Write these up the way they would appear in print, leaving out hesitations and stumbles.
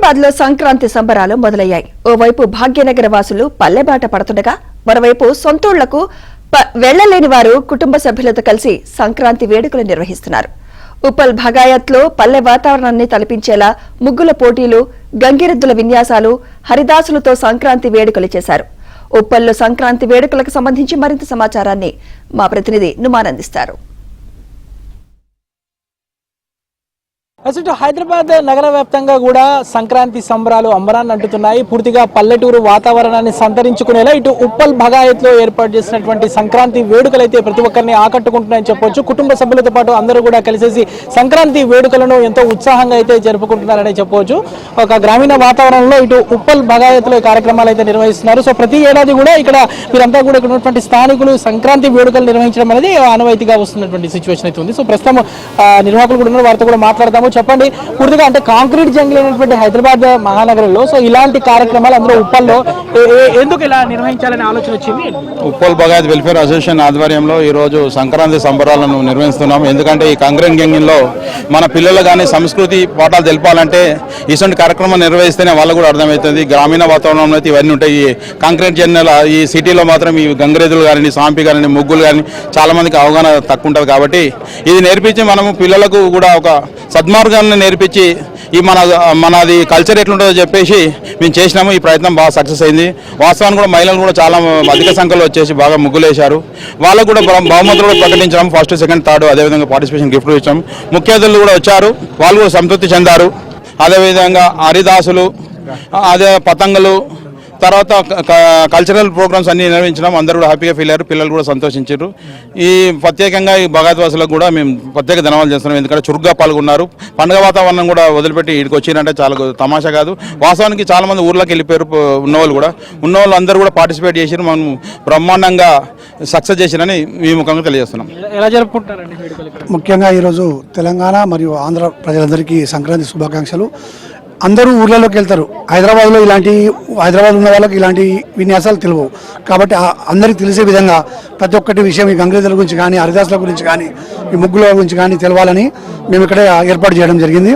హైదరాబాద్ లో సంక్రాంతి సంబరాలు మొదలయ్యాయి. ఓవైపు భాగ్యనగర వాసులు పల్లెబాట పడుతుండగా మరోవైపు సొంతూళ్లకు వెళ్లలేని వారు కుటుంబ సభ్యులతో కలిసి సంక్రాంతి వేడుకలు నిర్వహిస్తున్నారు. ఉప్పల్ భగాయత్లో పల్లె వాతావరణాన్ని తలపించేలా ముగ్గుల పోటీలు, గంగిరెద్దుల విన్యాసాలు, హరిదాసులతో సంక్రాంతి వేడుకలు చేశారు. ఉప్పల్లో సంక్రాంతి వేడుకలకు సంబంధించి మరింత సమాచారాన్ని మా ప్రతినిధి నుమాన్ అందిస్తారు. అసలు హైదరాబాద్ నగర వ్యాప్తంగా కూడా సంక్రాంతి సంబరాలు అంబరాన్ని అంటున్నాయి. పూర్తిగా పల్లెటూరు వాతావరణాన్ని సంతరించుకునేలా ఇటు ఉప్పల్ భగాయత్లో ఏర్పాటు చేసినటువంటి సంక్రాంతి వేడుకలు అయితే ప్రతి ఒక్కరిని ఆకట్టుకుంటున్నాయని చెప్పొచ్చు. కుటుంబ సభ్యులతో పాటు అందరూ కూడా కలిసేసి సంక్రాంతి వేడుకలను ఎంతో ఉత్సాహంగా అయితే జరుపుకుంటున్నారని చెప్పవచ్చు. ఒక గ్రామీణ వాతావరణంలో ఇటు ఉప్పల్ భగాయత్లో కార్యక్రమాలు అయితే నిర్వహిస్తున్నారు. సో ప్రతి ఏడాది కూడా ఇక్కడ వీరంతా కూడా ఇక్కడ ఉన్నటువంటి స్థానికులు సంక్రాంతి వేడుకలు నిర్వహించడం అనేది ఆనవాయితీగా వస్తున్నటువంటి సిచ్యువేషన్ అయితే ఉంది. సో ప్రస్తుతం నిర్వాహకులు కూడా ఉన్నారు, వారితో కూడా మాట్లాడదాము. చెప్పండి, పూర్తిగా అంటే కాంక్రీట్ జంగిల్ అయినటువంటి హైదరాబాద్ మహానగరంలో సో ఇలాంటి కార్యక్రమాలు అందరూ ఉప్పల్లో ఎందుకు ఇలా నిర్వహించాలనే ఆలోచన వచ్చింది? ఉప్పల్ భగాయత్ వెల్ఫేర్ అసోసియేషన్ ఆధ్వర్యంలో ఈ రోజు సంక్రాంతి సంబరాలను నిర్వహిస్తున్నాం. ఎందుకంటే ఈ కాంక్రీట్ జంగిల్లో మన పిల్లలు కానీ సంస్కృతి పాఠాలు తెలపాలంటే ఇటువంటి కార్యక్రమం నిర్వహిస్తేనే వాళ్ళకు కూడా అర్థమవుతుంది. గ్రామీణ వాతావరణంలో అయితే ఇవన్నీ ఉంటాయి. ఈ కాంక్రీట్ జంగిల్ ఈ సిటీలో మాత్రం ఈ గంగిరెద్దులు కానీ, సాంపి కానీ, ముగ్గులు కానీ చాలా మందికి అవగాహన తక్కువ ఉంటుంది. కాబట్టి ఇది నేర్పించి మనము పిల్లలకు కూడా ఒక సద్మార్గాన్ని నేర్పించి ఈ మనది కల్చర్ ఎట్లుంటుందో చెప్పేసి మేము చేసినాము. ఈ ప్రయత్నం బాగా సక్సెస్ అయింది. వాస్తవానికి కూడా మహిళలు కూడా చాలా అధిక సంఖ్యలో వచ్చేసి బాగా ముగ్గులు వేశారు. వాళ్ళకు కూడా బహుమతులు కూడా ప్రకటించడం, ఫస్ట్, సెకండ్, థర్డ్, అదేవిధంగా పార్టిసిపేషన్ గిఫ్ట్లు ఇచ్చాం. ముఖ్య అతిథులు కూడా వచ్చారు, వాళ్ళు కూడా సంతృప్తి చెందారు. అదేవిధంగా హరిదాసులు, అదే పతంగులు, తర్వాత కల్చరల్ ప్రోగ్రామ్స్ అన్ని నిర్వహించడం, అందరూ కూడా హ్యాపీగా ఫీల్ అయ్యారు. పిల్లలు కూడా సంతోషించారు. ఈ ప్రత్యేకంగా ఈ భగాయత్ వాసులకు కూడా మేము ప్రత్యేక ధన్యవాదాలు చేస్తున్నాం. ఎందుకంటే చురుగ్గా పాల్గొన్నారు. పండుగ వాతావరణం కూడా వదిలిపెట్టి ఇక్కడికి వచ్చిరంటే చాలా తమాషా కాదు. వాస్తవానికి చాలా మంది ఊర్లోకి వెళ్ళిపోయారు. ఉన్నవాళ్ళు అందరూ కూడా పార్టిసిపేట్ చేశారు. మనం బ్రహ్మాండంగా సక్సెస్ చేసిరని ఈ ముఖంగా తెలియజేస్తున్నాం. ఎలా జరుపుకుంటారండి? ముఖ్యంగా ఈరోజు తెలంగాణ మరియు ఆంధ్ర ప్రజలందరికీ సంక్రాంతి శుభాకాంక్షలు. అందరూ ఊర్లలోకి వెళ్తారు. హైదరాబాద్లో హైదరాబాద్ ఉన్న వాళ్ళకి ఇలాంటి విన్యాసాలు తెలియవు. కాబట్టి అందరికీ తెలిసే విధంగా ప్రతి ఒక్కటి విషయం ఈ గంగిరెద్దుల గురించి కానీ, హరిదాసుల గురించి కానీ, ఈ ముగ్గుల గురించి కానీ తెలవాలని మేము ఇక్కడ ఏర్పాటు చేయడం జరిగింది.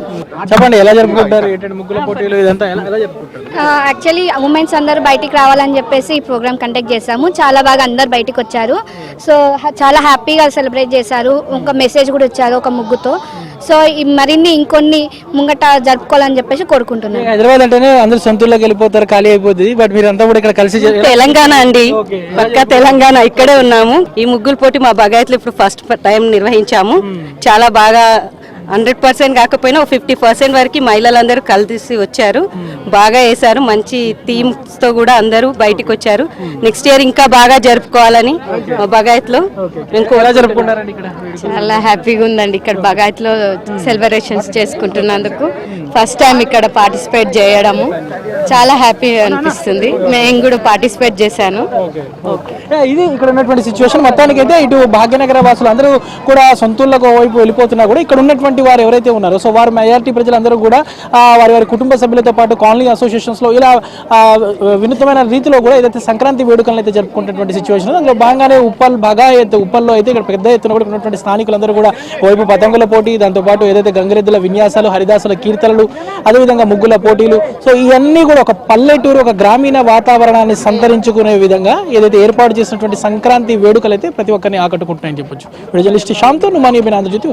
చెప్పండి, ఎలా జరుపుకుంటారు? ముగ్గుల పోటీలు ఇదంతా ఎలా జరుపుకుంటారు? యాక్చువల్లీ ఉమెన్స్ అందరూ బయటికి రావాలని చెప్పేసి ఈ ప్రోగ్రామ్ కండక్ట్ చేశాము. చాలా బాగా అందరు బయటకు వచ్చారు. సో చాలా హ్యాపీగా సెలబ్రేట్ చేశారు. ఒక మెసేజ్ కూడా ఇచ్చారు ఒక ముగ్గుతో. సో మరిన్ని ఇంకొన్ని ముంగట జరుపుకోవాలని చెప్పేసి కోరుకుంటున్నాను. హైదరాబాద్ అంటేనే అందరూ సొంతూరులోకి వెళ్ళిపోతారు, ఖాళీ అయిపోతుంది. బట్ మీరంతా కూడా ఇక్కడ కలిసి తెలంగాణ అండి, పక్కా తెలంగాణ, ఇక్కడే ఉన్నాము. ఈ ముగ్గుల పోటీ మా భగాయత్లో ఇప్పుడు ఫస్ట్ టైం నిర్వహించాము. చాలా బాగా 100% కాకపోయినా 50% వరకు మహిళలందరూ కలిసి వచ్చారు. బాగా వేశారు. మంచి థీమ్స్ తో కూడా అందరూ బయటకు వచ్చారు. నెక్స్ట్ ఇయర్ ఇంకా బాగా జరుపుకోవాలని మా భగాయత్లో చాలా హ్యాపీగా ఉందండి. ఇక్కడ భగాయత్లో సెలబ్రేషన్స్ చేసుకుంటున్నందుకు ఫస్ట్ టైం ఇక్కడ పార్టిసిపేట్ చేయడము చాలా హ్యాపీగా అనిపిస్తుంది. మేము కూడా పార్టిసిపేట్ చేశాను. ఇది ఇక్కడ ఉన్నటువంటి సిచ్యువేషన్. మొత్తానికి అయితే ఇటు భాగ్యనగర వాసులు అందరూ కూడా సొంతూళ్ళకు వైపు వెళ్ళిపోతున్నా కూడా ఇక్కడ ఉన్నటువంటి వారు ఎవరైతే ఉన్నారో సో వారు మెజారిటీ ప్రజలందరూ కూడా వారి కుటుంబ సభ్యులతో పాటు కాలనీ అసోసియేషన్స్ లో ఇలా వినూత్నమైన రీతిలో కూడా ఏదైతే సంక్రాంతి వేడుకలను అయితే జరుపుకుంటున్నటువంటి సిచ్యువేషన్. అందులో భాగంగానే ఉప్పల్ భగాయత్ ఉప్పల్లో అయితే ఇక్కడ పెద్ద ఎత్తున కూడా ఉన్నటువంటి స్థానికులందరూ కూడా వైపు పతంగుల పోటీ, దాంతోపాటు ఏదైతే గంగిరెద్దుల విన్యాసాలు, హరిదాసుల కీర్తనలు, అదేవిధంగా ముగ్గుల పోటీలు, సో ఇవన్నీ కూడా ఒక పల్లెటూరు, ఒక గ్రామీణ వాతావరణాన్ని సంతరించుకునే విధంగా ఏదైతే ఏర్పాటు చేసినటువంటి సంక్రాంతి వేడుకలు అయితే ప్రతి ఒక్కరిని ఆకట్టుకుంటున్నాయని చెప్పొచ్చు. జర్నలిస్ట్ శ్యామ్తో నుమాని ఆంధ్రజ్యోతి.